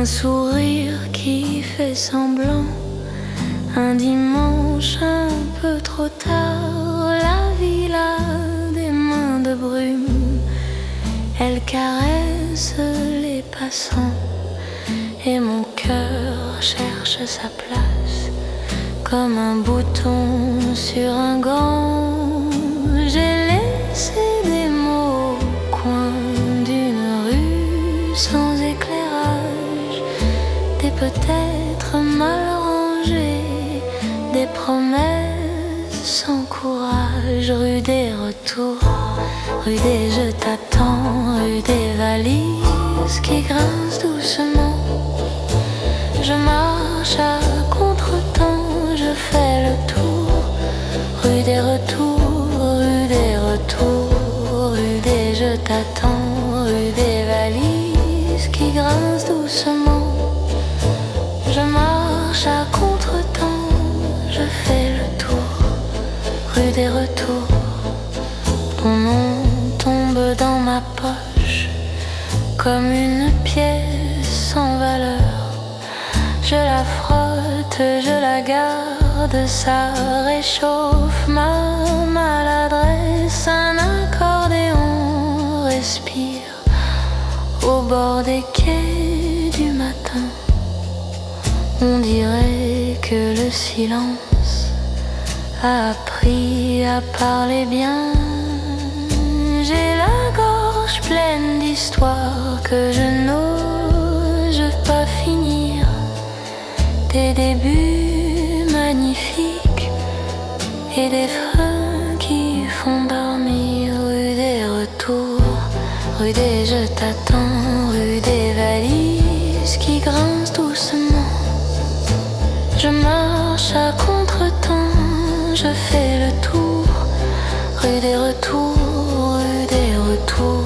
un sourire qui fait semblant, un dimanche un peu trop tard, la ville a des mains de brume, elle caresse les passants, et mon cœur cherche sa place, comme un bouton sur un gant. J'ai laissé des mots au coin d'une rue sans éclairage, des peut-être mal rangés, des promesses sans courage. Rue des retours, rue des je t'attends, rue des valises qui grincent doucement. Je marche à contre-temps, je fais le tour, rue des retours, rue des retours, rue des je t'attends, rue des valises qui grincent doucement. Je marche à contre-temps, je fais le tour, rue des retours. Ton nom tombe dans ma poche comme une pièce sans valeur. Je la frotte, je la garde, ça réchauffe ma maladresse. Un accordéon respire au bord des quais du matin. On dirait que le silence a appris à parler bien. J'ai la gorge pleine d'histoires que je n'ose pas finir, des débuts magnifiques et des freins qui font dormir. Rue des retours, rue des je t'attends, rue des valises qui grincent doucement. Je marche à contre-temps, je fais le tour, rue des retours, rue des retours,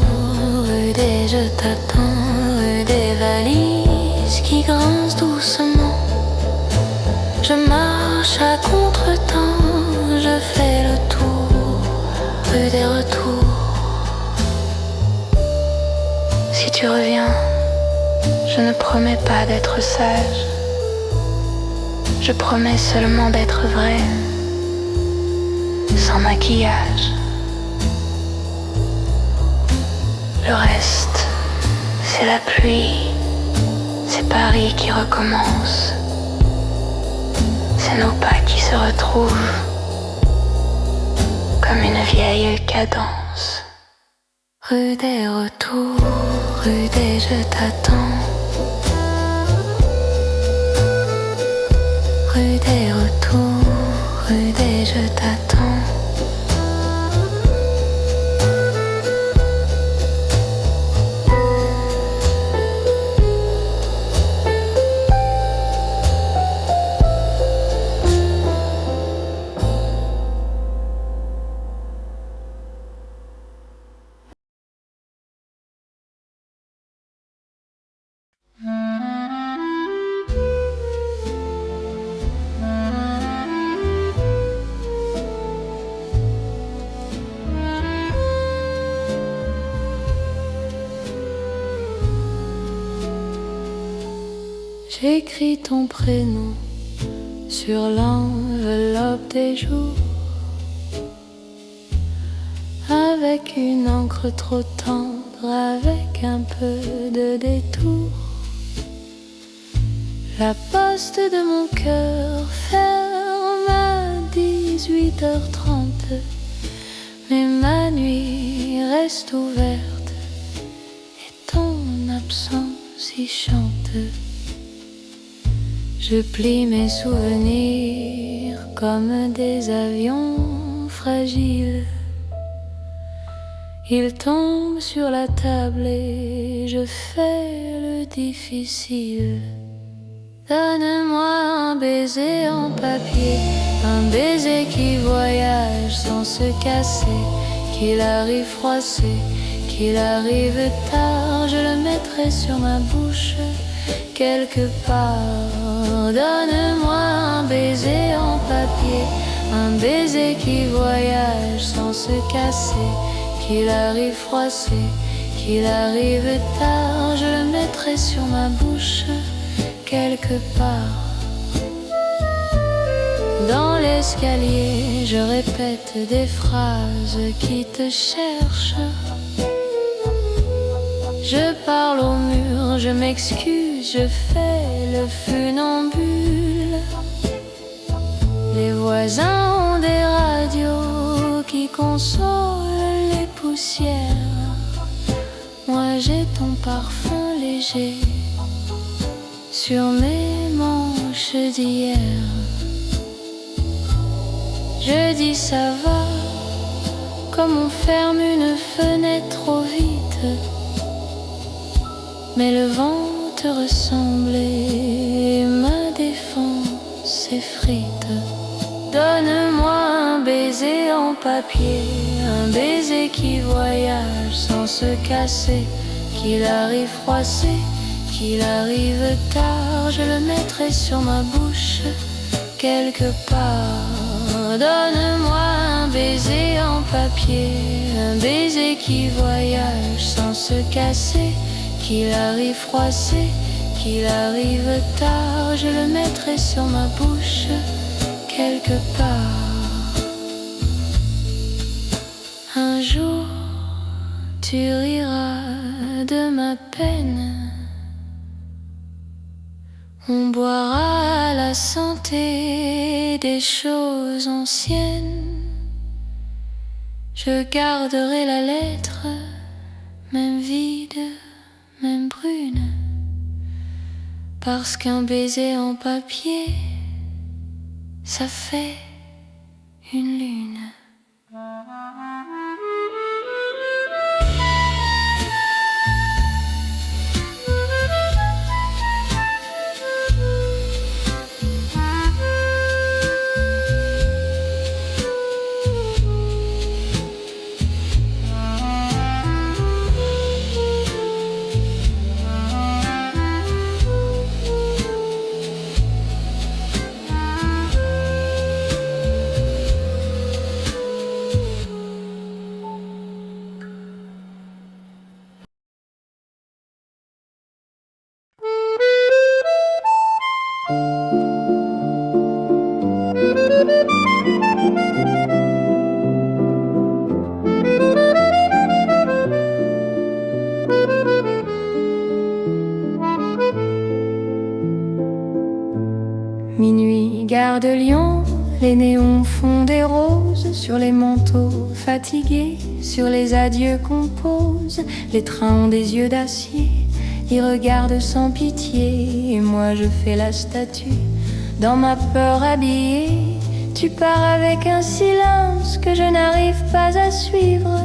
rue des je t'attends, rue des valises qui grincent doucement. Je marche à contre-temps, je fais le tour, rue des retours. Si tu reviens, je ne promets pas d'être sage, je promets seulement d'être vrai, sans maquillage. Le reste, c'est la pluie, c'est Paris qui recommence, c'est nos pas qui se retrouvent comme une vieille cadence. Rue des retours, rue des je t'attends, rue des retours, rue des je t'attends. J'écris ton prénom sur l'enveloppe des jours, avec une encre trop tendre, avec un peu de détour. La poste de mon cœur ferme à 18h30, mais ma nuit reste ouverte et ton absence y chante. Je plie mes souvenirs comme des avions fragiles. Ils tombent sur la table et je fais le difficile. Donne-moi un baiser en papier, un baiser qui voyage sans se casser, qu'il arrive froissé, qu'il arrive tard, je le mettrai sur ma bouche quelque part. Donne-moi un baiser en papier, un baiser qui voyage sans se casser, qu'il arrive froissé, qu'il arrive tard, je le mettrai sur ma bouche quelque part. Dans l'escalier, je répète des phrases qui te cherchent. Je parle au mur, je m'excuse, je fais le funambule. Les voisins ont des radios qui consolent les poussières. Moi j'ai ton parfum léger sur mes manches d'hier. Je dis ça va, comme on ferme une fenêtre trop vite. Mais le vent te ressemblait et ma défense effrite. Donne-moi un baiser en papier, un baiser qui voyage sans se casser, qu'il arrive froissé, qu'il arrive tard, je le mettrai sur ma bouche quelque part. Donne-moi un baiser en papier, un baiser qui voyage sans se casser, qu'il arrive froissé, qu'il arrive tard, je le mettrai sur ma bouche quelque part. Un jour, tu riras de ma peine. On boira à la santé des choses anciennes. Je garderai la lettre, même vide, même brune, parce qu'un baiser en papier, ça fait une lune. Minuit, gare de Lyon, les néons font des roses sur les manteaux fatigués, sur les adieux qu'on pose. Les trains ont des yeux d'acier, ils regardent sans pitié, et moi je fais la statue dans ma peur habillée. Tu pars avec un silence que je n'arrive pas à suivre.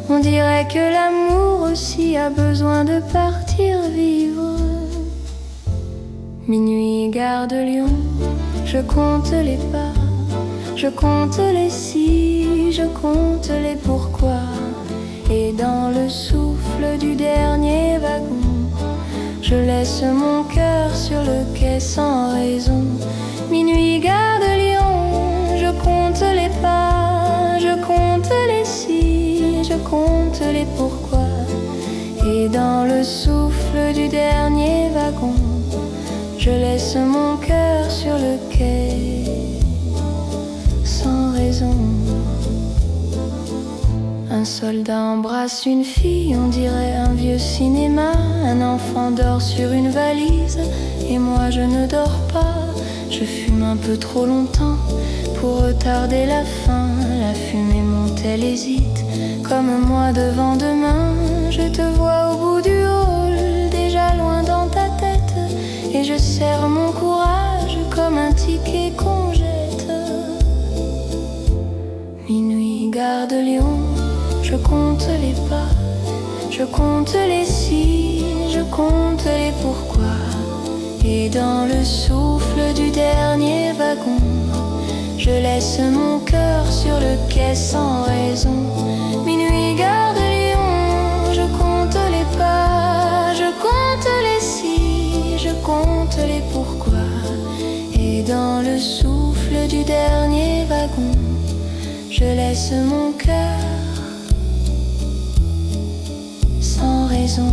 On dirait que l'amour aussi a besoin de partir vivre. Minuit, gare de Lyon, je compte les pas, je compte les si, je compte les pourquoi. Et dans le souffle du dernier wagon, je laisse mon cœur sur le quai sans raison. Minuit, gare de Lyon, je compte les pas, je compte les si, je compte les pourquoi. Et dans le souffle du dernier wagon, je laisse mon cœur sur le quai sans raison. Un soldat embrasse une fille, on dirait un vieux cinéma. Un enfant dort sur une valise, et moi je ne dors pas. Je fume un peu trop longtemps pour retarder la fin. La fumée monte, elle hésite, comme moi devant demain. Je te vois au bout du hall, déjà loin dans ta tête, et je serre mon courage comme un ticket qu'on jette. Minuit, gare de Lyon, je compte les pas, je compte les si, je compte les pourquoi. Et dans le souffle du dernier wagon, je laisse mon cœur sur le quai sans raison. Minuit, gare de Lyon, je compte les pas, je compte les si, je compte les pourquoi. Et dans le souffle du dernier wagon, je laisse mon cœur sans raison.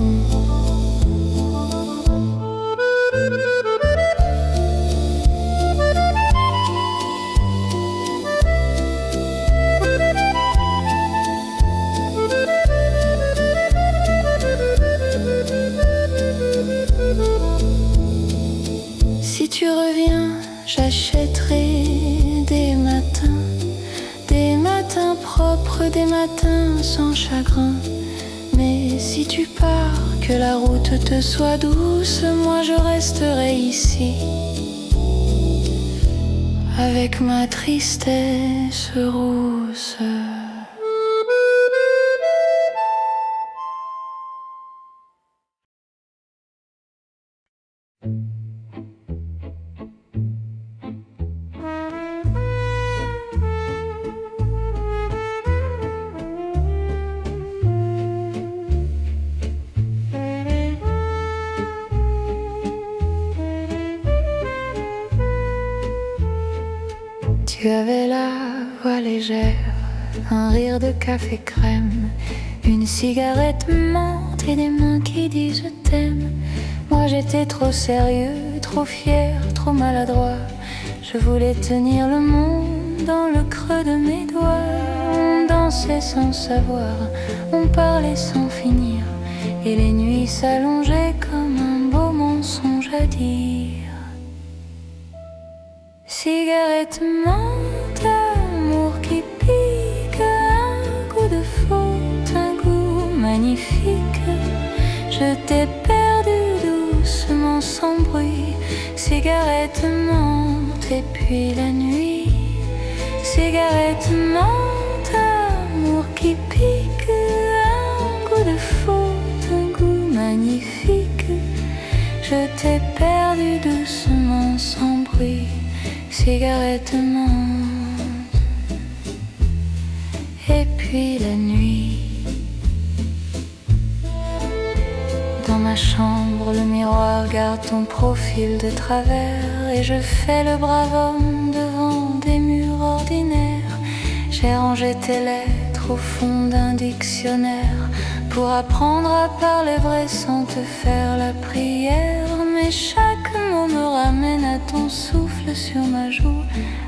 tu reviens, j'achèterai des matins propres, des matins sans chagrin. Mais si tu pars, que la route te soit douce, moi je resterai ici, avec ma tristesse rousse. Tu avais la voix légère, un rire de café crème, une cigarette menthe et des mains qui disent je t'aime. Moi j'étais trop sérieux, trop fier, trop maladroit. Je voulais tenir le monde dans le creux de mes doigts. On dansait sans savoir, on parlait sans finir, et les nuits s'allongeaient comme un beau mensonge à dire. Cigarette menthe, amour qui pique, un goût de faute, un goût magnifique. Je t'ai perdu doucement sans bruit. Cigarette menthe et puis la nuit. Cigarette menthe, amour qui pique, un goût de faute, un goût magnifique. Je t'ai perdu doucement sans bruit. Cigarette menthe et puis la nuit. Dans ma chambre, le miroir garde ton profil de travers, et je fais le brave homme devant des murs ordinaires. J'ai rangé tes lettres au fond d'un dictionnaire pour apprendre à parler vrai sans te faire la prière. Mais chaque mot me ramène à ton souffle sur ma joue,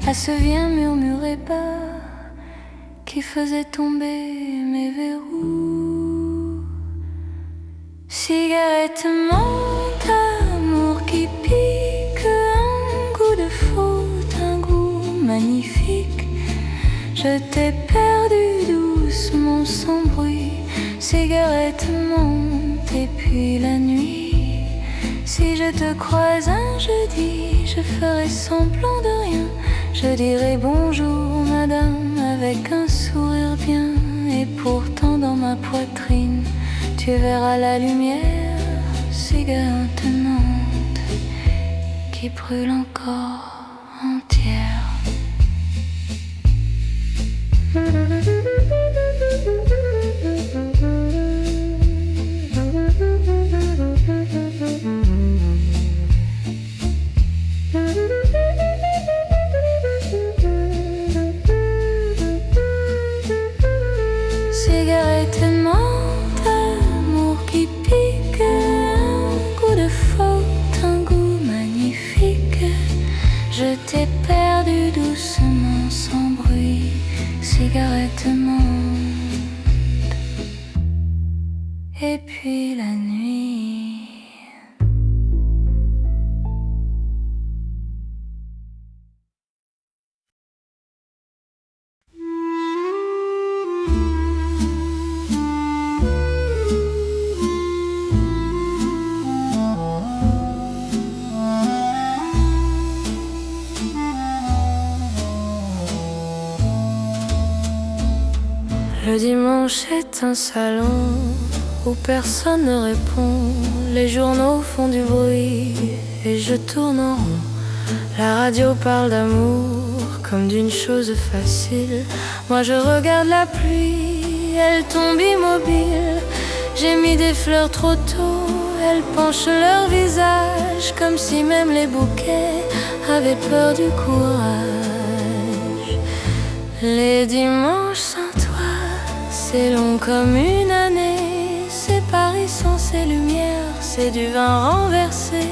à ce viens murmuré bas qui faisait tomber mes verrous. Cigarette menthe, amour qui pique, un goût de faute, un goût magnifique. Je t'ai perdu doucement sans bruit. Cigarette menthe et puis la nuit. Si je te croise un jeudi, je ferai semblant de rien. Je dirai bonjour madame avec un sourire bien. Et pourtant dans ma poitrine, tu verras la lumière. Cigarette menthe qui brûle encore entière. Cigarette menthe, amour qui pique, un goût de faute, un goût magnifique. Je t'ai perdu doucement sans bruit. Cigarette menthe et puis la nuit. Le dimanche est un salon où personne ne répond. Les journaux font du bruit et je tourne en rond. La radio parle d'amour comme d'une chose facile. Moi je regarde la pluie, elle tombe immobile. J'ai mis des fleurs trop tôt, elles penchent leur visage, comme si même les bouquets avaient peur du courage. Les dimanches sans toi, c'est long comme une année. C'est Paris sans ses lumières, c'est du vin renversé.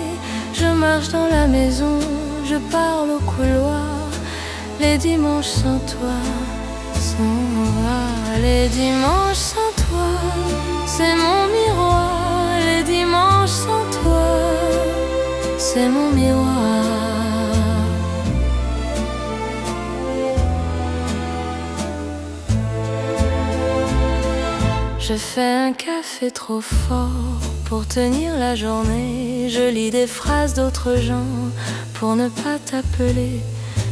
Je marche dans la maison, je parle au couloir. Les dimanches sans toi s'en va. Les dimanches sans toi, c'est mon miroir. Les dimanches sans toi, c'est mon miroir. Je fais un café trop fort pour tenir la journée. Je lis des phrases d'autres gens pour ne pas t'appeler.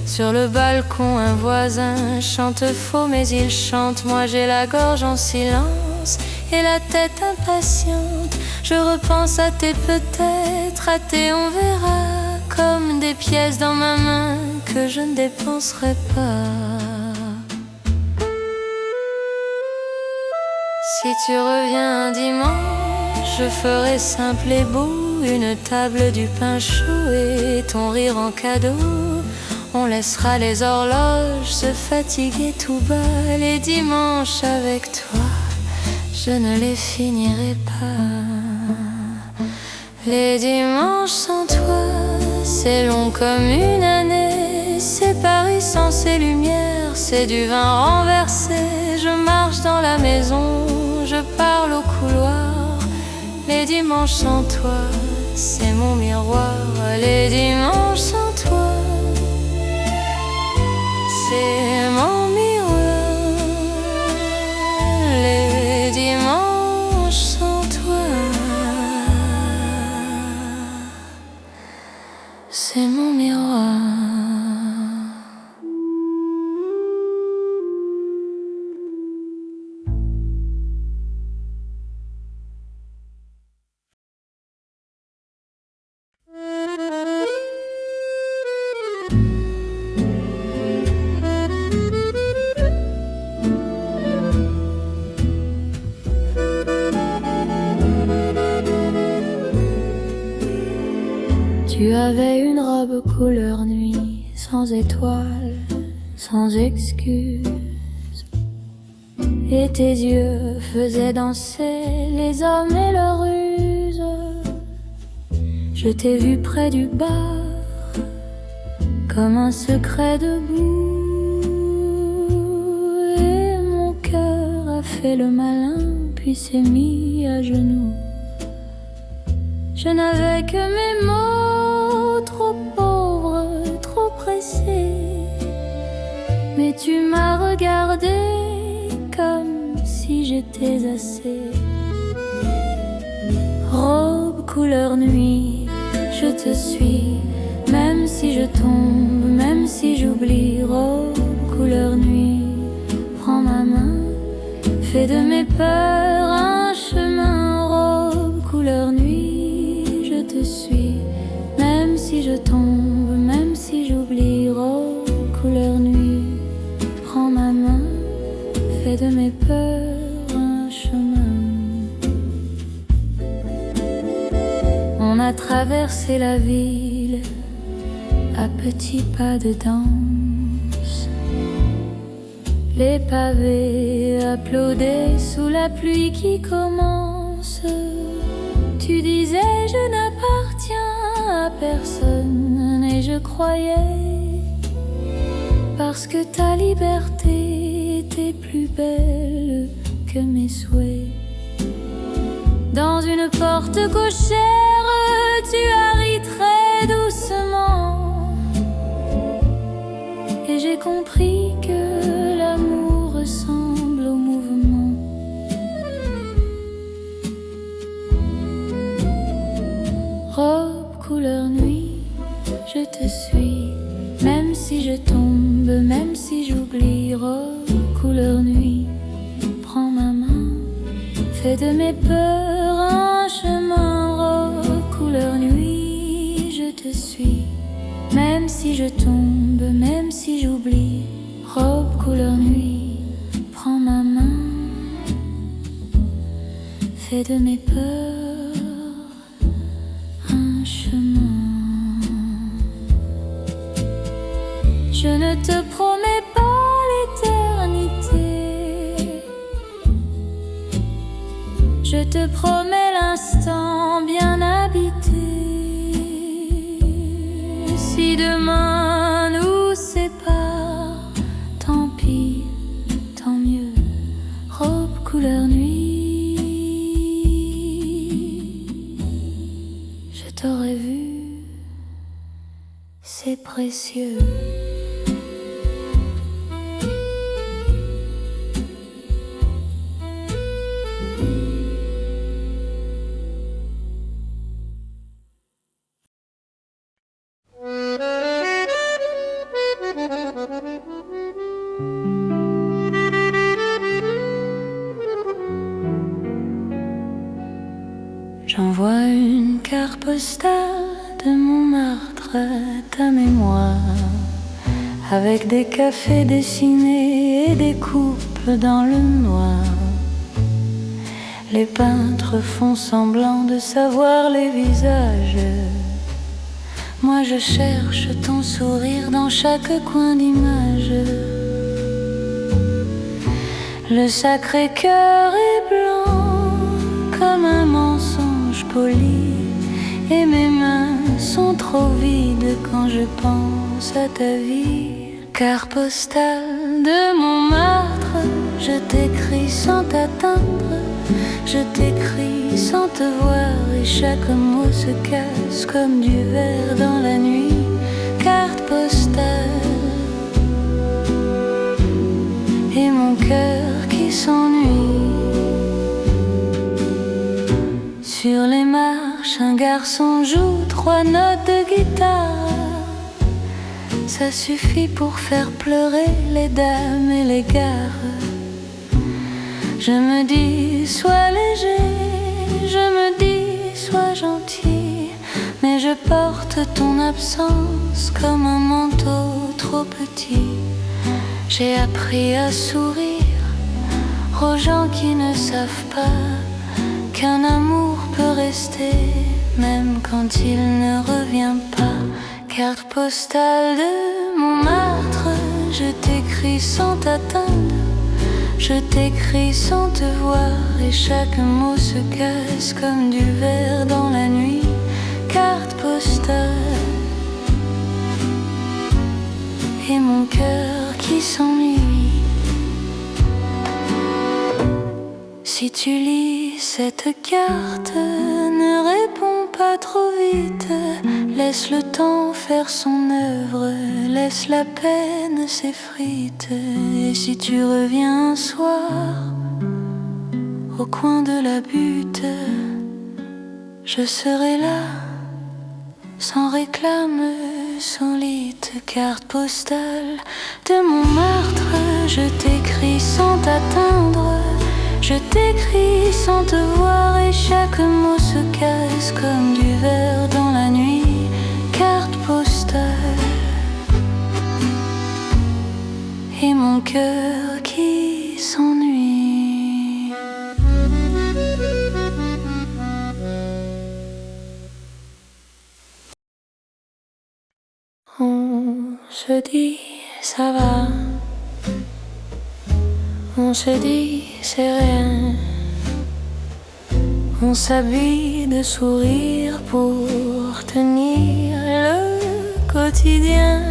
Sur le balcon, un voisin chante faux, mais il chante. Moi j'ai la gorge en silence et la tête impatiente. Je repense à tes peut-être, à tes on verra, comme des pièces dans ma main que je ne dépenserai pas. Si tu reviens un dimanche, je ferai simple et beau, une table, du pain chaud et ton rire en cadeau. On laissera les horloges se fatiguer tout bas. Les dimanches avec toi, je ne les finirai pas. Les dimanches sans toi, c'est long comme une année. C'est Paris sans ses lumières, c'est du vin renversé. Je marche dans la maison, je parle au couloir. Les dimanches sans toi, c'est mon miroir. Les dimanches sans toi, c'est mon miroir. Les dimanches sans toi, c'est mon miroir. Tu avais une robe couleur nuit, sans étoiles, sans excuses. Et tes yeux faisaient danser les hommes et leurs ruses. Je t'ai vu près du bar, comme un secret debout. Et mon cœur a fait le malin, puis s'est mis à genoux. Je n'avais que mes mots, trop pauvres, trop pressés. Mais tu m'as regardé comme si j'étais assez. Robe couleur nuit, je te suis, même si je tombe, même si j'oublie. Robe couleur nuit, prends ma main, fais de mes peurs un chemin. Robe couleur nuit, je te suis, même si je tombe, même si j'oublie. Robe couleur nuit, prends ma main, fais de mes peurs un chemin. On a traversé la ville à petits pas de danse. Les pavés applaudaient sous la pluie qui commence. Tu disais je n'appartiens à personne, et je croyais, parce que ta liberté était plus belle que mes souhaits. Dans une porte cochère, tu as ri très doucement, et j'ai compris que l'amour ressemble au mouvement. Robe couleur nuit, je te suis, même si je tombe, même si j'oublie. Robe couleur nuit, prends ma main, fais de mes peurs un chemin. Robe couleur nuit, je te suis, même si je tombe, même si j'oublie. Robe couleur nuit, prends ma main, fais de mes peurs un chemin. Je ne te promets pas l'éternité, je te promets l'instant bien habité. Si demain nous sépare, tant pis, tant mieux. Robe couleur nuit, je t'aurais vu, c'est précieux. ta mémoire, avec des cafés dessinés et des coupes dans le noir. Les peintres font semblant de savoir les visages. Moi je cherche ton sourire dans chaque coin d'image. Le Sacré-Cœur est blanc comme un mensonge poli, et mes mains sont trop vides quand je pense à ta vie. Carte postale de Montmartre, je t'écris sans t'atteindre, je t'écris sans te voir, et chaque mot se casse comme du verre dans la nuit. Carte postale, et mon cœur qui s'ennuie. Sur les marches, un garçon joue 3 notes de guitare. Ça suffit pour faire pleurer les dames et les gares. Je me dis, sois léger, je me dis, sois gentil, mais je porte ton absence comme un manteau trop petit. J'ai appris à sourire aux gens qui ne savent pas qu'un amour peut rester même quand il ne revient pas. Carte postale de Montmartre, je t'écris sans t'atteindre, je t'écris sans te voir, et chaque mot se casse comme du verre dans la nuit. Carte postale, et mon cœur qui s'ennuie. Si tu lis cette carte, ne réponds pas trop vite. Laisse le temps faire son œuvre, laisse la peine s'effrite. Et si tu reviens un soir, au coin de la butte, je serai là, sans réclame, sans lite. Carte postale de Montmartre, je t'écris sans t'atteindre, je t'écris sans te voir, et chaque mot se casse comme du verre dans la nuit. Carte postale, et mon cœur qui s'ennuie. On se dit ça va, on se dit c'est rien, on s'habille de sourire pour tenir le quotidien.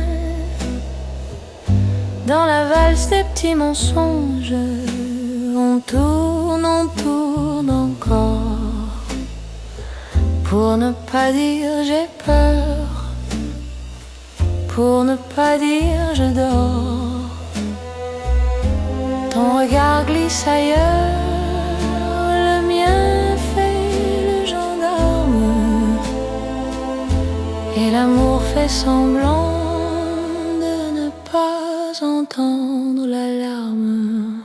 Dans la valse des petits mensonges, on tourne encore, pour ne pas dire j'ai peur, pour ne pas dire je dors. Ton regard glisse ailleurs, le mien fait le gendarme, et l'amour fait semblant de ne pas entendre l'alarme.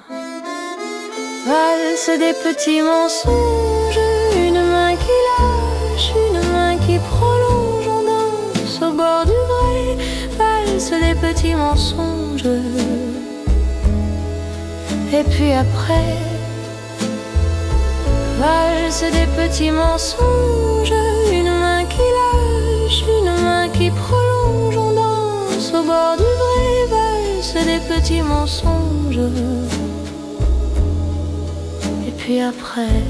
Valse des petits mensonges, une main qui lâche, une main qui prolonge, on danse au bord du vrai. Valse des petits mensonges, et puis après, valse des petits mensonges, une main qui lâche, une main qui prolonge, on danse au bord du vrai. Valse des petits mensonges, et puis après,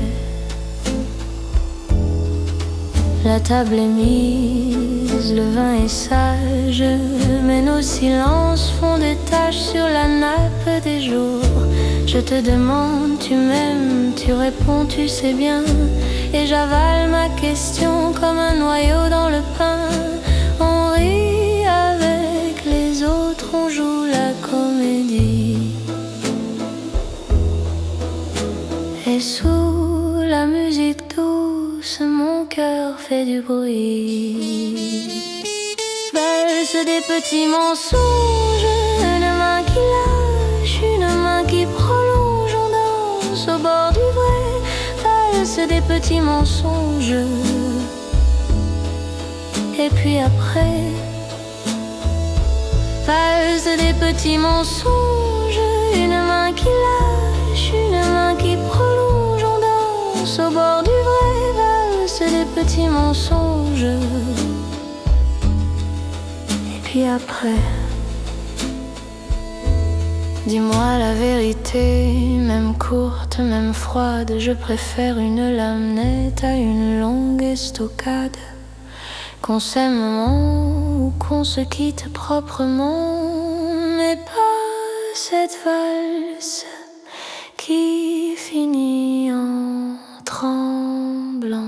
la table est mise, le vin est sage, mais nos silences font des taches sur la nappe des jours. Je te demande, tu m'aimes, tu réponds, tu sais bien, et j'avale ma question comme un noyau dans le pain. On rit avec les autres, on joue la comédie, et sous la musique douce, mon cœur fait du bruit. Valse des petits mensonges, une main qui lâche, une main qui prolonge, on danse au bord du vrai. Valse des petits mensonges, Et puis après, valse des petits mensonges, une main qui lâche, une main qui prolonge. On danse au bord du vrai, valse des petits mensonges. Et puis après, dis-moi la vérité, même courte, même froide. Je préfère une lame nette à une longue estocade. Qu'on s'aime ou qu'on se quitte proprement, mais pas cette valse qui finit en tremblant.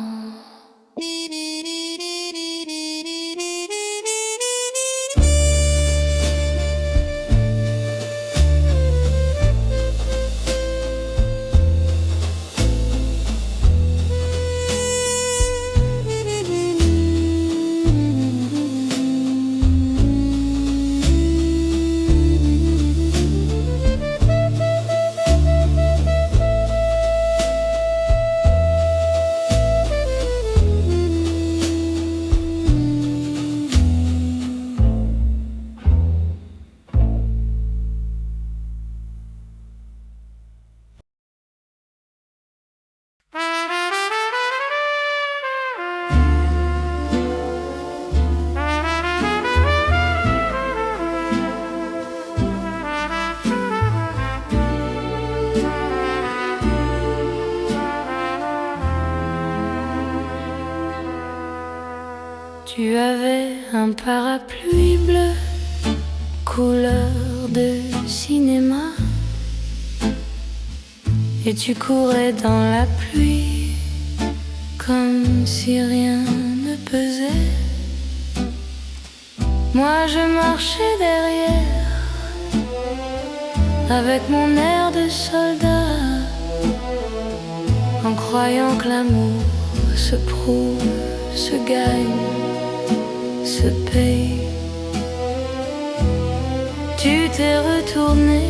Tu avais un parapluie bleu, couleur de cinéma, et tu courais dans la pluie comme si rien ne pesait. Moi je marchais derrière avec mon air de soldat, en croyant que l'amour se prouve, se gagne, se paye. Tu t'es retourné,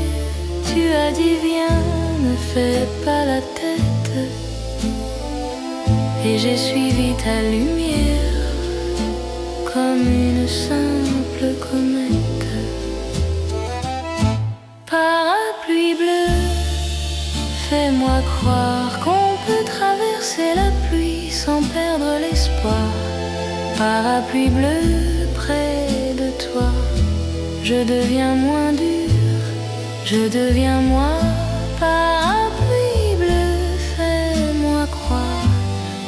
tu as dit viens, ne fais pas la tête. Et j'ai suivi ta lumière comme une simple comète. Parapluie bleu, fais-moi croire qu'on peut traverser la pluie sans perdre l'espoir. Parapluie bleu, près de toi, je deviens moins dur, je deviens moi. Parapluie bleu, fais-moi croire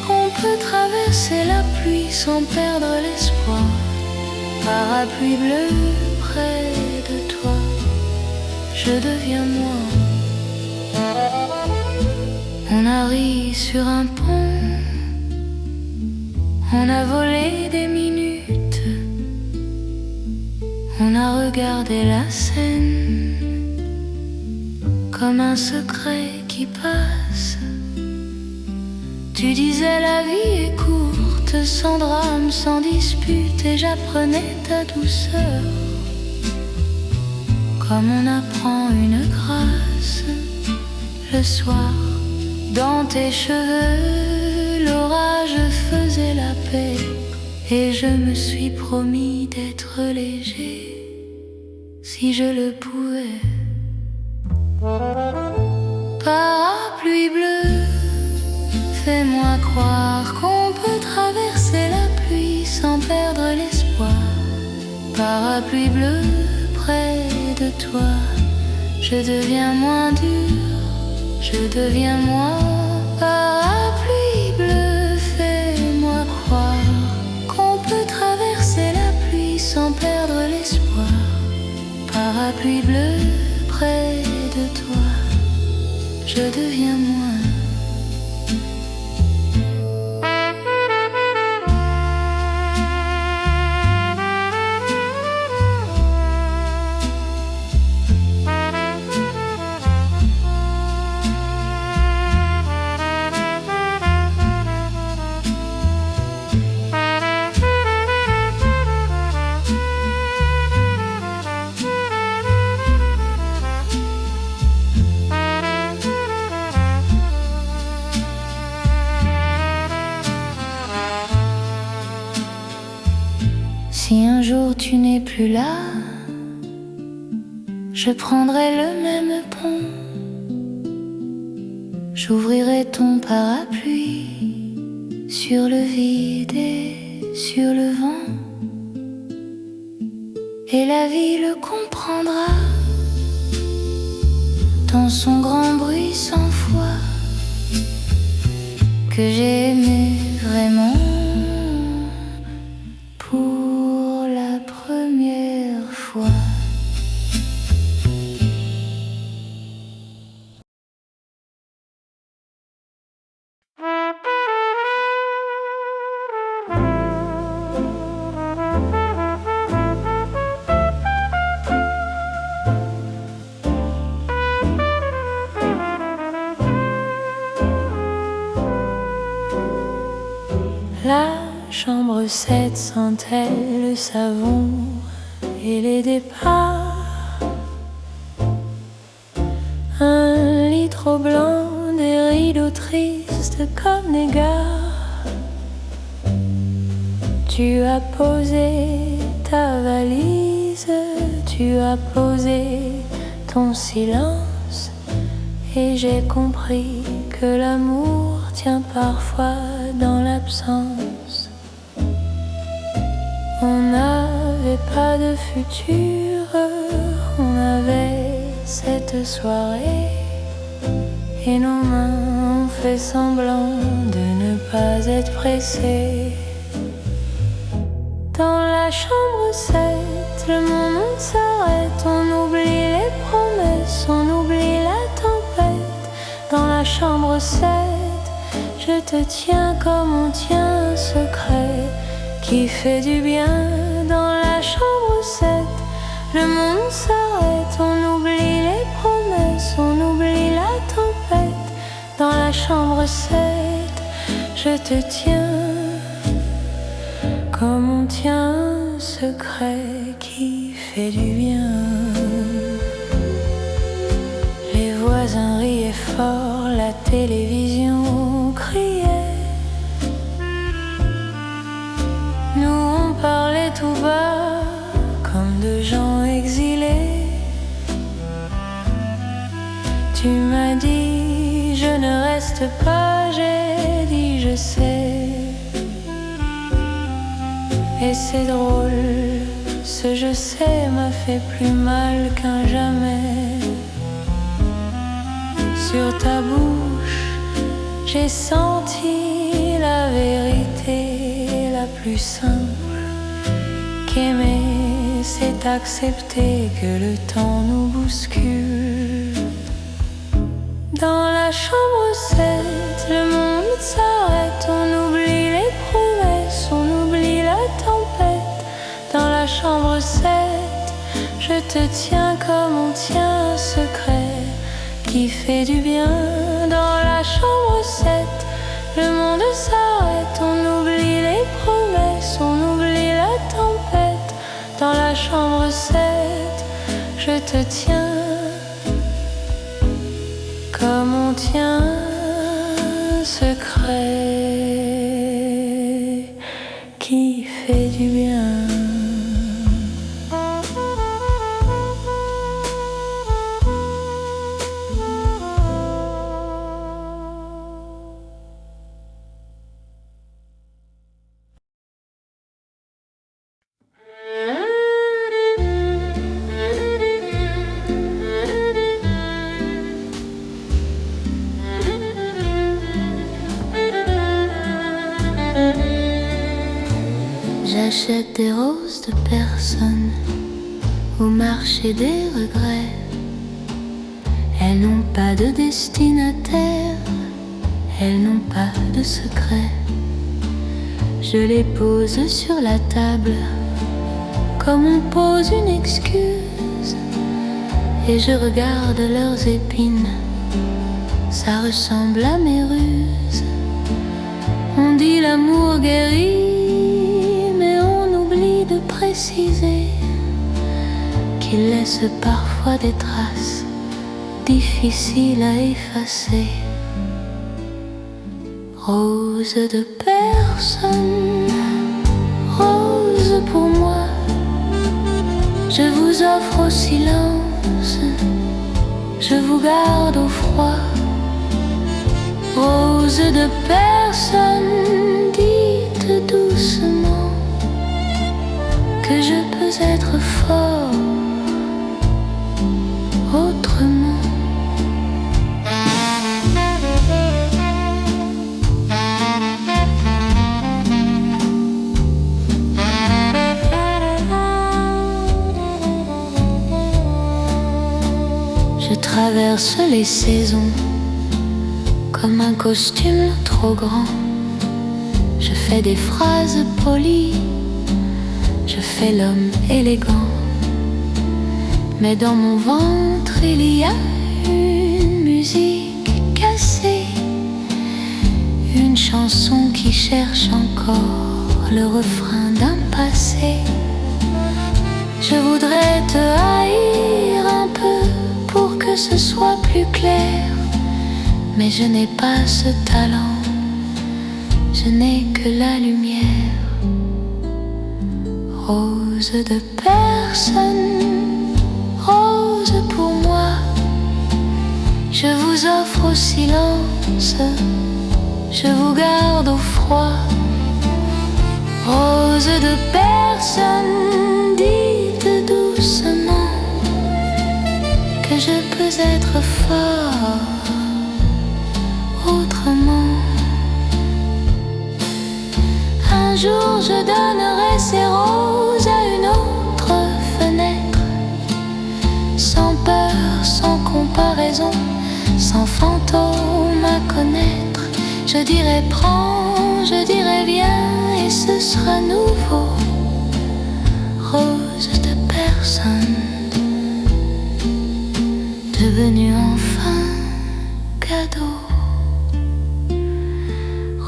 qu'on peut traverser la pluie sans perdre l'espoir. Parapluie bleu, près de toi, je deviens moi. On a ri sur un pont, on a volé des minutes, on a regardé la scène comme un secret qui passe. Tu disais la vie est courte, sans drame, sans dispute, et j'apprenais ta douceur comme on apprend une grâce. Le soir, dans tes cheveux, l'orage faisait la paix, et je me suis promis d'être léger si je le pouvais. Parapluie bleu, fais-moi croire qu'on peut traverser la pluie sans perdre l'espoir. Parapluie bleu, près de toi, je deviens moins dur, je deviens moi. Parapluie bleu, fais-moi croire qu'on peut traverser la pluie sans perdre l'espoir. Parapluie bleu, près de toi, je deviens moi. Si un jour tu n'es plus là, je prendrai le même pont. J'ouvrirai ton parapluie sur le vide et sur le vent. Et la vie le comprendra dans son grand bruit sans foi, que j'ai aimé vraiment pour la première fois. La chambre 7 sentait le savon et les départs. Un lit trop blanc, des rideaux tristes comme des gares. Tu as posé ta valise, tu as posé ton silence, et j'ai compris que l'amour tient parfois dans l'absence. On n'avait pas de futur, on avait cette soirée, et nos mains ont fait semblant de ne pas être pressées. Dans la chambre 7, le monde s'arrête, on oublie les promesses, on oublie la tempête. Dans la chambre 7, je te tiens comme on tient un secret qui fait du bien. Dans la chambre 7, le monde s'arrête, on oublie les promesses, on oublie la tempête. Dans la chambre 7, je te tiens comme on tient un secret qui fait du bien. Les voisins riaient fort, la télévision criait. Nous on parlait tout bas comme de gens exilés. Tu m'as dit je ne reste pas, j'ai dit je sais. Et c'est drôle, ce je sais m'a fait plus mal qu'un jamais. Sur ta bouche, j'ai senti la vérité la plus simple, qu'aimer c'est accepter que le temps nous bouscule. Dans la chambre 7, le monde s'arrête, on oublie les promesses, on oublie la tempête. Dans la chambre 7, je te tiens comme on tient un secret qui fait du bien. Dans la chambre 7, le monde s'arrête, on oublie les promesses, on oublie la tempête. Dans la chambre 7, je te tiens comme on tient un secret qui fait du bien. J'achète des roses de personne au marché des regrets. Elles n'ont pas de destinataire, elles n'ont pas de secret. Je les pose sur la table comme on pose une excuse, et je regarde leurs épines, ça ressemble à mes ruses. On dit l'amour guérit, mais on oublie de préciser qu'il laisse parfois des traces difficiles à effacer. Rose de personne, rose pour moi. offre au silence, je vous garde au froid. Rose de personne, dites doucement que je peux être fort autrement. Je traverse les saisons comme un costume trop grand. Je fais des phrases polies, je fais l'homme élégant. Mais dans mon ventre il y a une musique cassée, une chanson qui cherche encore le refrain d'un passé. Je voudrais te haïr un peu pour que ce soit plus clair, mais je n'ai pas ce talent, je n'ai que la lumière. Rose de personne, rose pour moi, je vous offre au silence, je vous garde au froid. Rose de personne, dites doucement que je peux être fort autrement. Un jour je donnerai ces roses à une autre fenêtre, sans peur, sans comparaison, sans fantôme à connaître. Je dirai prends, je dirai viens, et ce sera nouveau. Rose de personne, devenue enfin cadeau.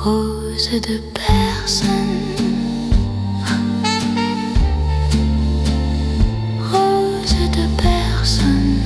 Rose de personne, rose de personne.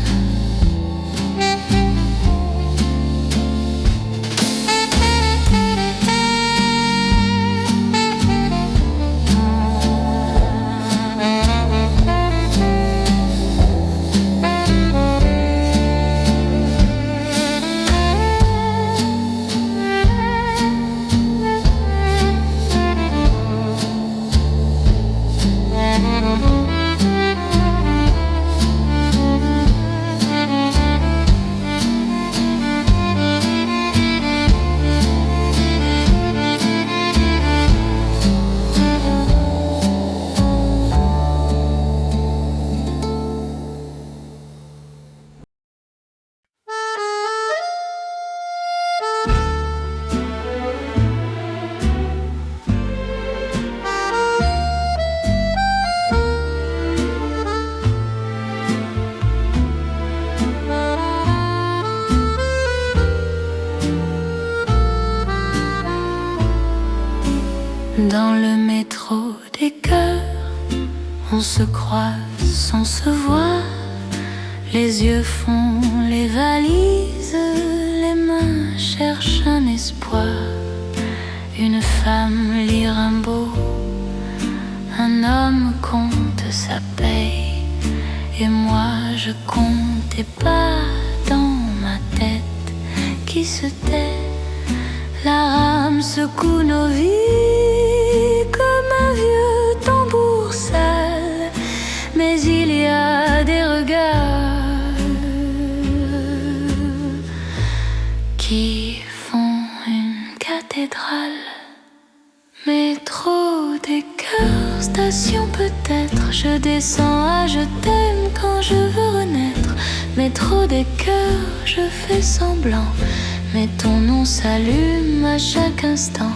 Dans le métro des cœurs, on se croise sans se voir. Les yeux font les valises, les mains cherchent un espoir. Une femme lit Rimbaud, un homme compte sa paye, et moi je compte des pas dans ma tête qui se tait. La rame secoue nos vies comme un vieux tambour sale, mais il y a des regards qui font une cathédrale. Métro des cœurs, station peut-être, je descends à je t'aime quand je veux renaître. Métro des cœurs, je fais semblant, mais ton nom s'allume à chaque instant.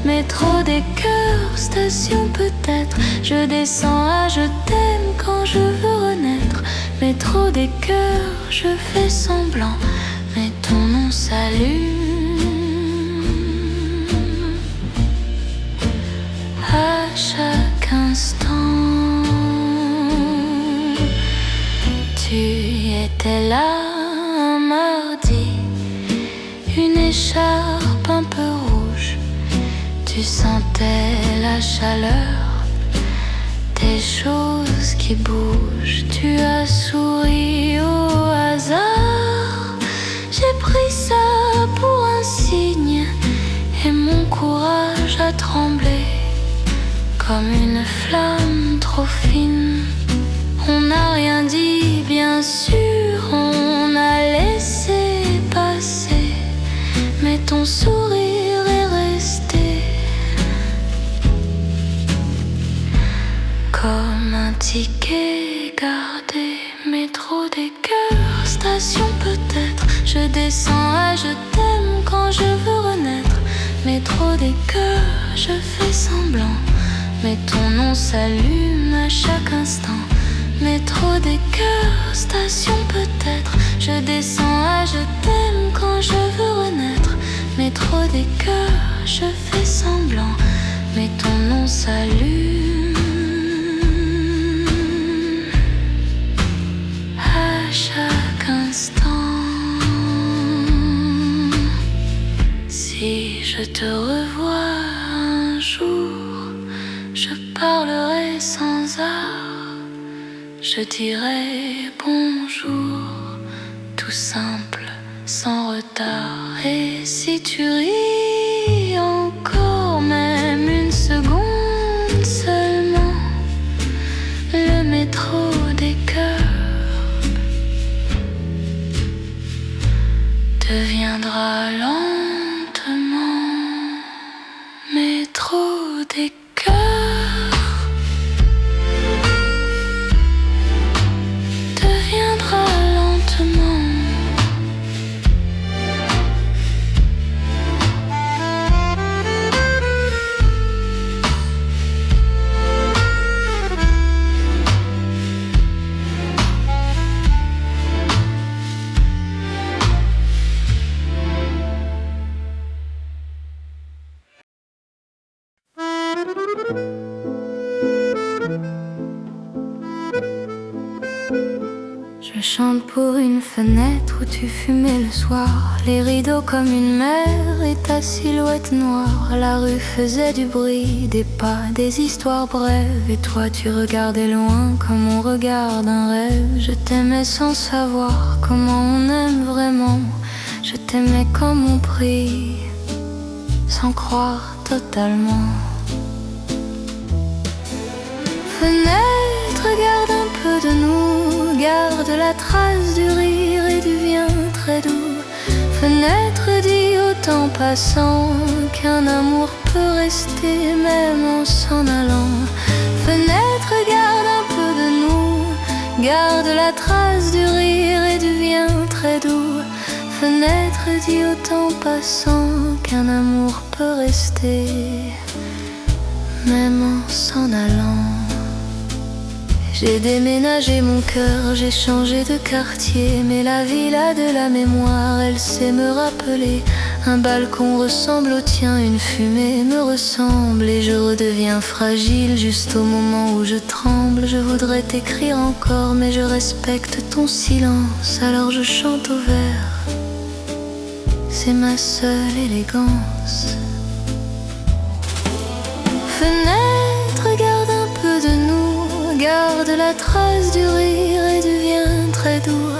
Métro des cœurs, station peut-être, je descends à je t'aime quand je veux renaître. Métro des cœurs, je fais semblant, mais ton nom s'allume à chaque instant. Tu étais là un mardi, une écharpe un peu rouge. Tu sentais la chaleur des choses chose qui bouge. Tu as souri au hasard. J'ai pris ça pour un signe et mon courage a tremblé comme une flamme trop fine. On n'a rien dit, bien sûr, on a laissé passer, mais ton sourire est resté comme un ticket gardé. Métro des cœurs, station peut-être. Je descends à je t'aime quand je veux renaître. Métro des cœurs, je fais semblant, mais ton nom s'allume à chaque instant. Métro des cœurs, station peut-être. Je descends à je t'aime quand je veux renaître. Métro des cœurs, je fais semblant, mais ton nom s'allume à chaque instant. Si je te revois un jour, je parlerai sans art. Je dirai bonjour, tout simple, sans retard. Et si tu ris encore, même une seconde seulement, le métro des cœurs deviendra lentement métro des cœurs. Je chante pour une fenêtre où tu fumais le soir, les rideaux comme une mer et ta silhouette noire. La rue faisait du bruit, des pas, des histoires brèves, et toi tu regardais loin comme on regarde un rêve. Je t'aimais sans savoir comment on aime vraiment. Je t'aimais comme on prie, sans croire totalement. Fenêtre, garde un peu de nous, garde la trace du rire et du bien très doux. Fenêtre, dis au temps passant qu'un amour peut rester même en s'en allant. Fenêtre, garde un peu de nous, garde la trace du rire et du bien très doux. Fenêtre, dis au temps passant qu'un amour peut rester même en s'en allant. J'ai déménagé mon cœur, j'ai changé de quartier, mais la ville a de la mémoire, elle sait me rappeler. Un balcon ressemble au tien, une fumée me ressemble, et je redeviens fragile juste au moment où je tremble. Je voudrais t'écrire encore, mais je respecte ton silence, alors je chante au vert. C'est ma seule élégance. Fenêtre, garde un peu de nous, garde la trace du rire et du bien très doux.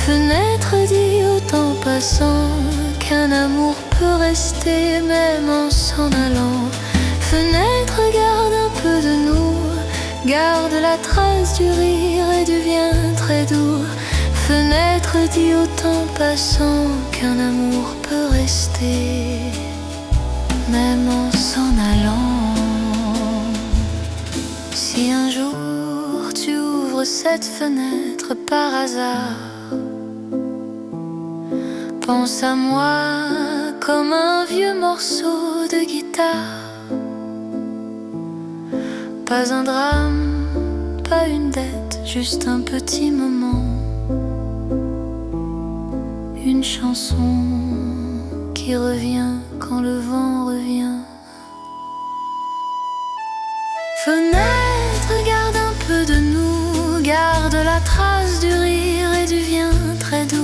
Fenêtre, dis au temps passant qu'un amour peut rester même en s'en allant. Fenêtre, garde un peu de nous, garde la trace du rire et du bien très doux. Fenêtre, dis au temps passant qu'un amour peut rester même en s'en allant. Si un jour tu ouvres cette fenêtre par hasard, pense à moi comme un vieux morceau de guitare. Pas un drame, pas une dette, juste un petit moment. Une chanson qui revient quand le vent revient. Fenêtre, garde un peu de nous, garde la trace du rire et du bien très doux.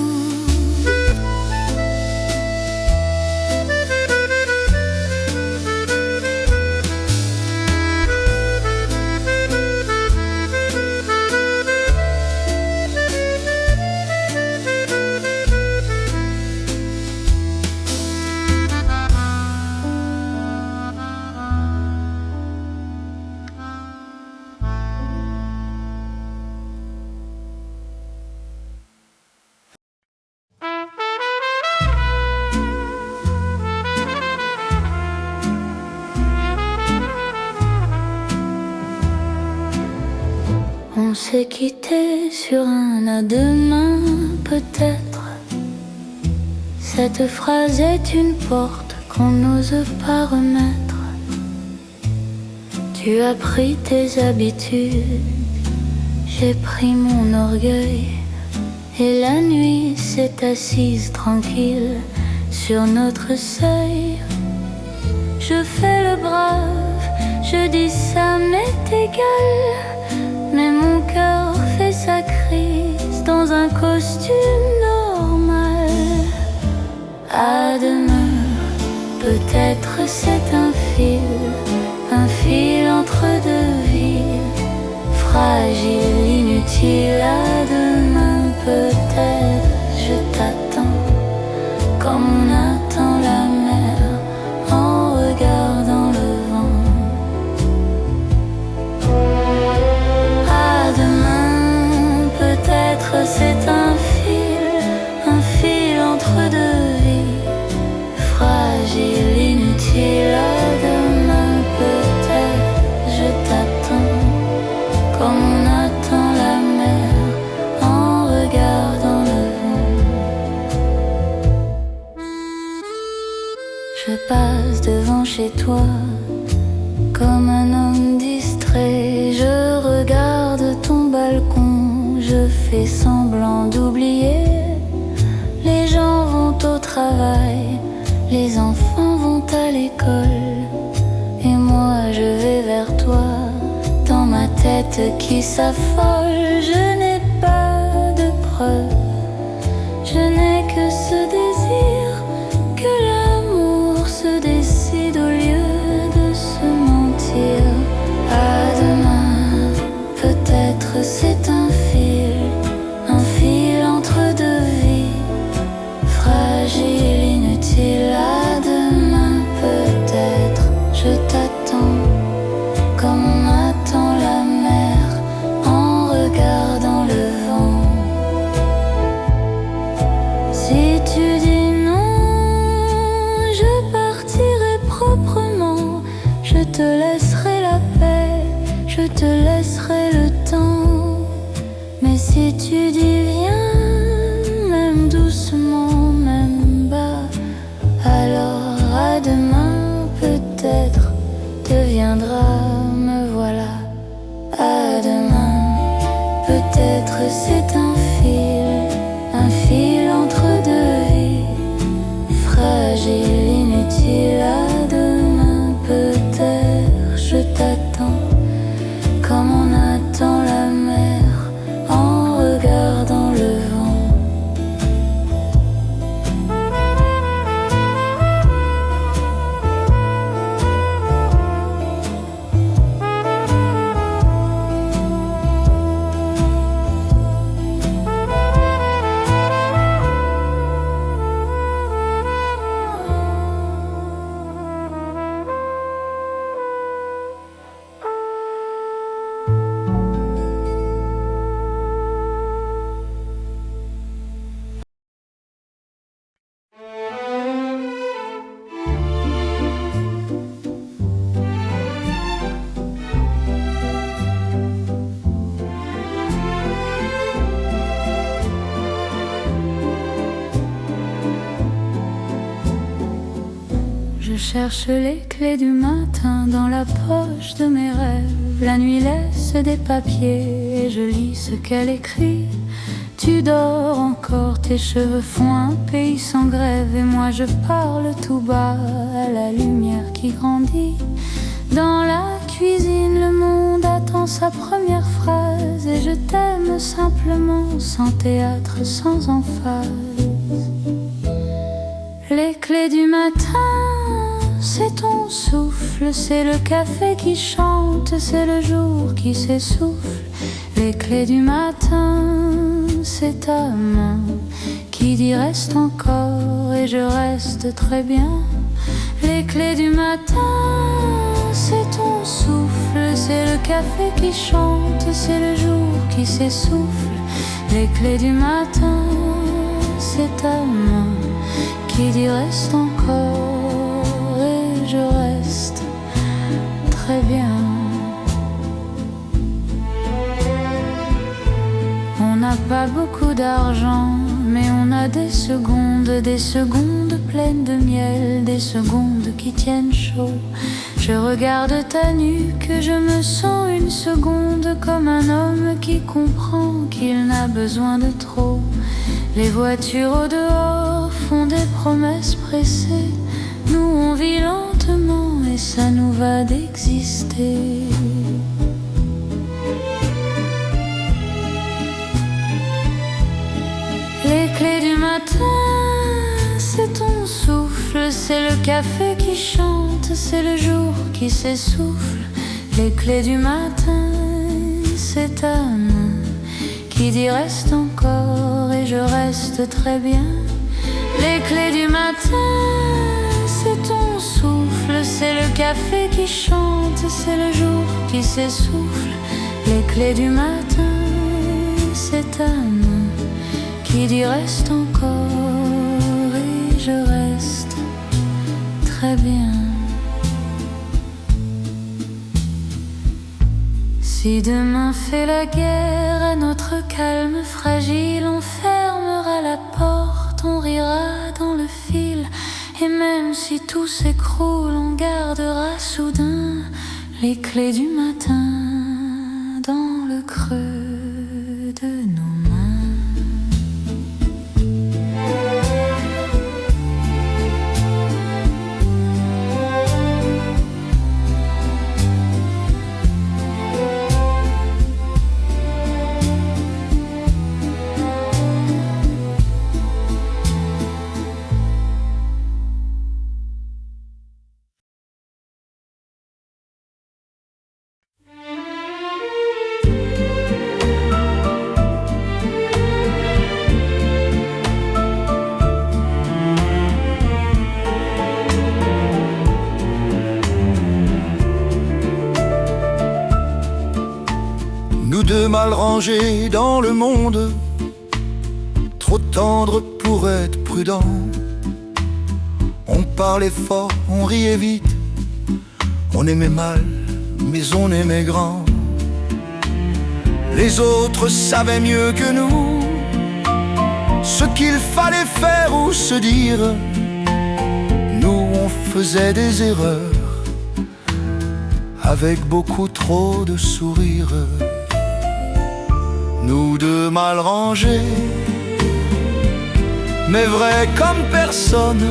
On s'est quitté sur un à demain, peut-être. Cette phrase est une porte qu'on n'ose pas remettre. Tu as pris tes habitudes, j'ai pris mon orgueil. Et la nuit s'est assise tranquille sur notre seuil. Je fais le brave, je dis ça m'est égal. Mais mon cœur fait sa crise dans un costume normal. À demain, peut-être c'est un fil entre deux villes. Fragile, inutile, à demain peut-être je t'attends. Comme on attend la mer en regardant le vent. Peut-être c'est un fil entre deux vies. Fragile, inutile, à demain peut-être je t'attends. Comme on attend la mer en regardant le vent. Je passe devant chez toi comme un homme distrait. Je regarde ton balcon. Je fais semblant d'oublier. Les gens vont au travail, les enfants vont à l'école. Et moi je vais vers toi, dans ma tête qui s'affole. Je n'ai pas de preuves, je n'ai que ce désir que l'amour se décide au lieu de se mentir. À demain, peut-être c'est un fil entre deux vies. Fragile, inutile, à demain peut-être je t'attends. Comme on attend la mer en regardant le vent. Si tu dis non, je partirai proprement. Je te laisserai la paix, je te laisserai le temps. Mais si tu dis viens, même doucement, même bas, alors à demain peut-être deviendra me voilà. À demain, peut-être c'est un fil entre deux vies. Fragile, inutile, à demain peut-être je t'attends. Comme on attend la mer en regardant le vent. Je cherche les clés du matin dans la poche de mes rêves. La nuit laisse des papiers et je lis ce qu'elle écrit. Tu dors encore, tes cheveux font un pays sans grève. Et moi je parle tout bas à la lumière qui grandit. Dans la cuisine, le monde attend sa première phrase. Et je t'aime simplement, sans théâtre, sans emphase. Les clés du matin, c'est ton souffle, c'est le café qui chante, c'est le jour qui s'essouffle. Les clés du matin, c'est ta main qui dit reste encore et je reste très bien. Les clés du matin, c'est ton souffle, c'est le café qui chante, c'est le jour qui s'essouffle. Les clés du matin, c'est ta main qui dit reste encore et je reste très bien. n'a pas beaucoup d'argent, mais on a des secondes pleines de miel, des secondes qui tiennent chaud. Je regarde ta nuque, je me sens une seconde comme un homme qui comprend qu'il n'a besoin de trop. Les voitures au dehors font des promesses pressées. Nous on vit lentement et ça nous va d'exister. Les clés du matin, c'est ton souffle, c'est le café qui chante, c'est le jour qui s'essouffle. Les clés du matin, c'est ta main qui dit reste encore et je reste très bien. Les clés du matin, c'est ton souffle, c'est le café qui chante, c'est le jour qui s'essouffle. Les clés du matin, c'est ta main qui dit reste encore et je reste très bien. Si demain fait la guerre à notre calme fragile, on fermera la porte, on rira dans le fil. Et même si tout s'écroule, on gardera soudain les clés du matin dans le creux de nos mains. Nous deux mal rangés dans le monde, trop tendres pour être prudents. On parlait fort, on riait vite, on aimait mal, mais on aimait grand. Les autres savaient mieux que nous ce qu'il fallait faire ou se dire. Nous on faisait des erreurs avec beaucoup trop de sourires. Nous deux mal rangés, mais vrais comme personne,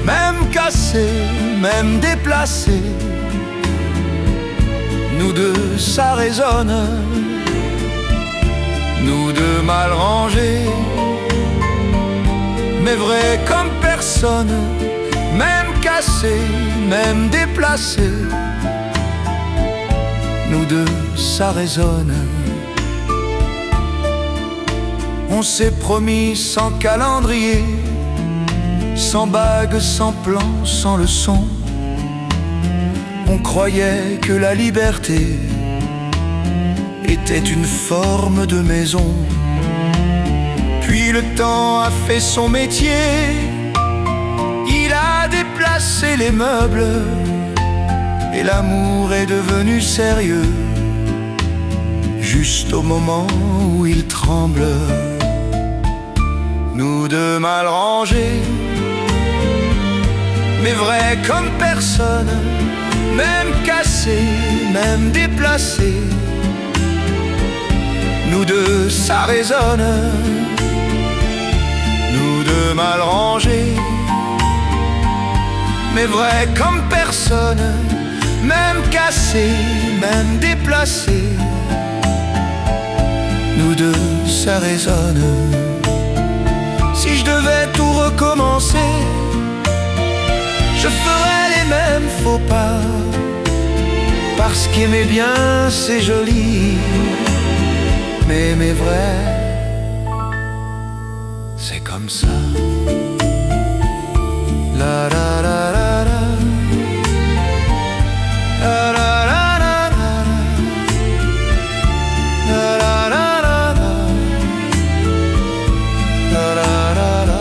même cassés, même déplacés. Nous deux ça résonne. Nous deux mal rangés, mais vrais comme personne, même cassés, même déplacés. Nous deux ça résonne. On s'est promis sans calendrier, sans bague, sans plan, sans leçon. On croyait que la liberté était une forme de maison. Puis le temps a fait son métier, il a déplacé les meubles, et l'amour est devenu sérieux, juste au moment où il tremble. Nous deux mal rangés, mais vrais comme personne, même cassés, même déplacés. Nous deux ça résonne. Nous deux mal rangés, mais vrais comme personne, même cassés, même déplacés. Nous deux ça résonne. Si je devais tout recommencer, je ferais les mêmes faux pas, parce qu'aimer bien c'est joli, mais aimer vrai, c'est comme ça. La la la la la, la la la la la, la la la la la, la la.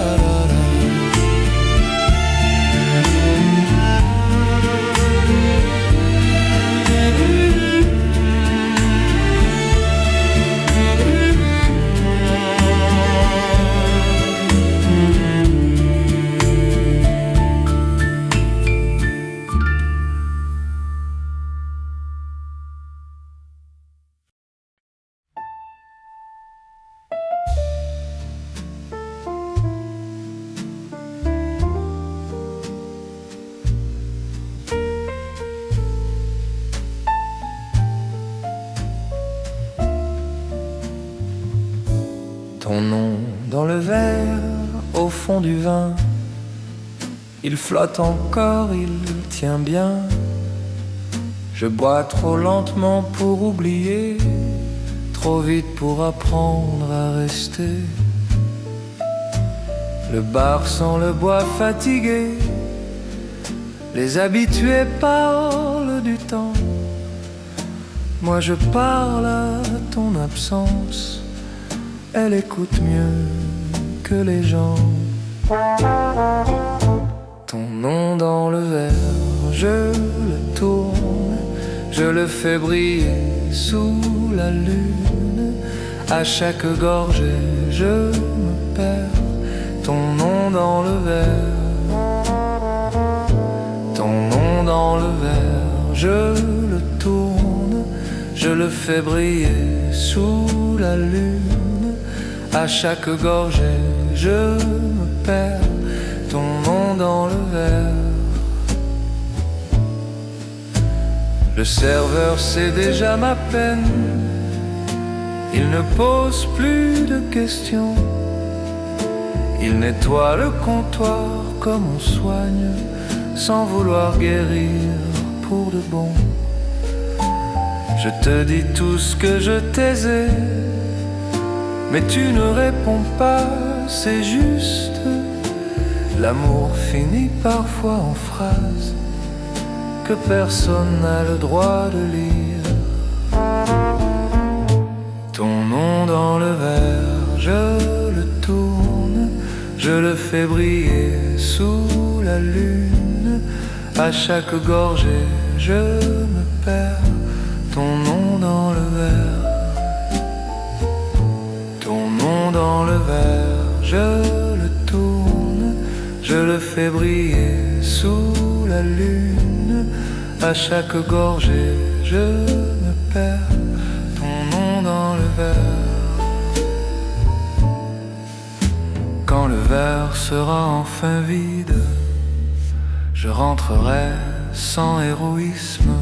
Ton nom dans le verre, au fond du vin, il flotte encore, il tient bien. Je bois trop lentement pour oublier, trop vite pour apprendre à rester. Le bar sent le bois fatigué, les habitués parlent du temps. Moi je parle à ton absence, elle écoute mieux que les gens. Ton nom dans le verre, je le tourne, je le fais briller sous la lune. À chaque gorgée, je me perds. Ton nom dans le verre, ton nom dans le verre, je le tourne, je le fais briller sous la lune. À chaque gorgée, je me perds. Ton nom dans le verre. Le serveur sait déjà ma peine, il ne pose plus de questions. Il nettoie le comptoir comme on soigne, sans vouloir guérir pour de bon. Je te dis tout ce que je taisais, mais tu ne réponds pas, c'est juste. L'amour finit parfois en phrases que personne n'a le droit de lire. Ton nom dans le verre, je le tourne, je le fais briller sous la lune. À chaque gorgée, je me perds. Ton nom dans le verre, ton nom dans le verre, je le tourne, je le fais briller sous la lune. À chaque gorgée, je me perds. Ton nom dans le verre. Quand le verre sera enfin vide, je rentrerai sans héroïsme,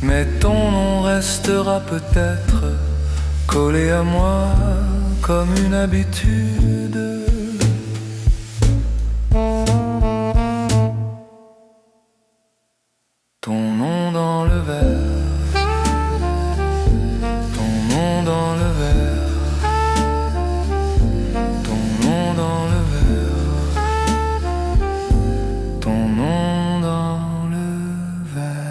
mais ton nom restera peut-être collé à moi comme une habitude. Ton nom dans le verre, ton nom dans le verre, ton nom dans le verre, ton nom dans le verre.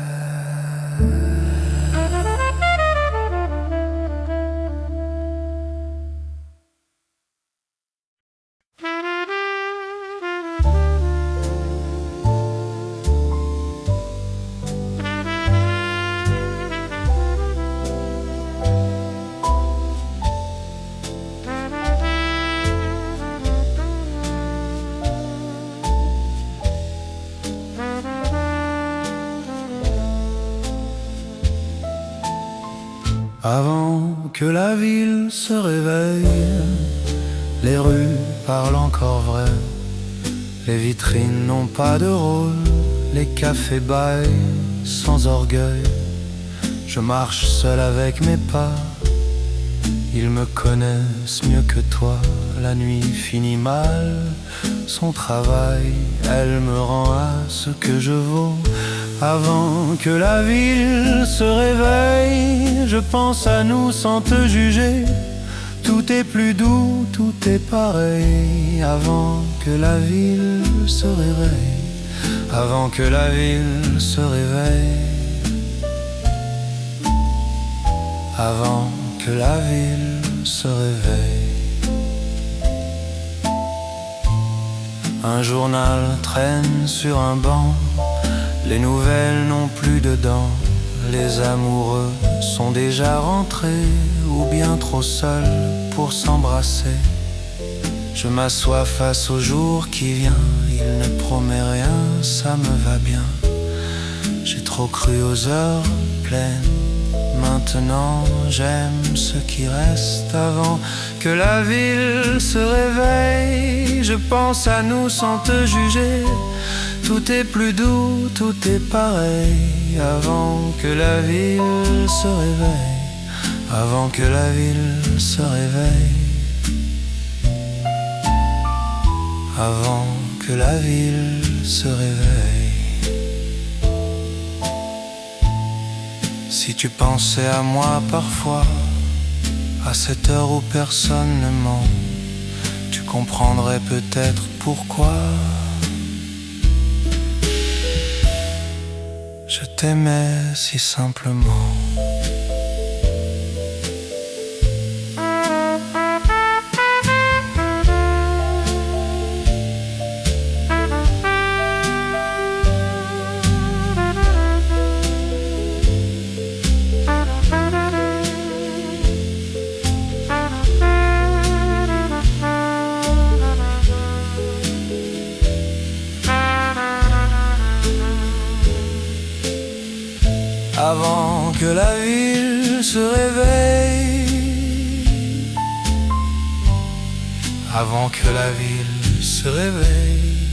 Avant que la ville se réveille, les rues parlent encore vrai. Les vitrines n'ont pas de rôle, les cafés baillent sans orgueil. Je marche seul avec mes pas, ils me connaissent mieux que toi. La nuit finit mal, son travail, elle me rend à ce que je vaux. Avant que la ville se réveille, je pense à nous sans te juger. Tout est plus doux, tout est pareil. Avant que la ville se réveille, avant que la ville se réveille, avant que la ville se réveille. Un journal traîne sur un banc, les nouvelles n'ont plus dedans. Les amoureux sont déjà rentrés ou bien trop seuls pour s'embrasser. Je m'assois face au jour qui vient, il ne promet rien, ça me va bien. J'ai trop cru aux heures pleines, maintenant j'aime ce qui reste. Avant que la ville se réveille, je pense à nous sans te juger. Tout est plus doux, tout est pareil. Avant que la ville se réveille, avant que la ville se réveille, avant que la ville se réveille. Si tu pensais à moi parfois, à cette heure où personne ne ment, tu comprendrais peut-être pourquoi je t'aimais si simplement. Avant que la ville se réveille, avant que la ville se réveille.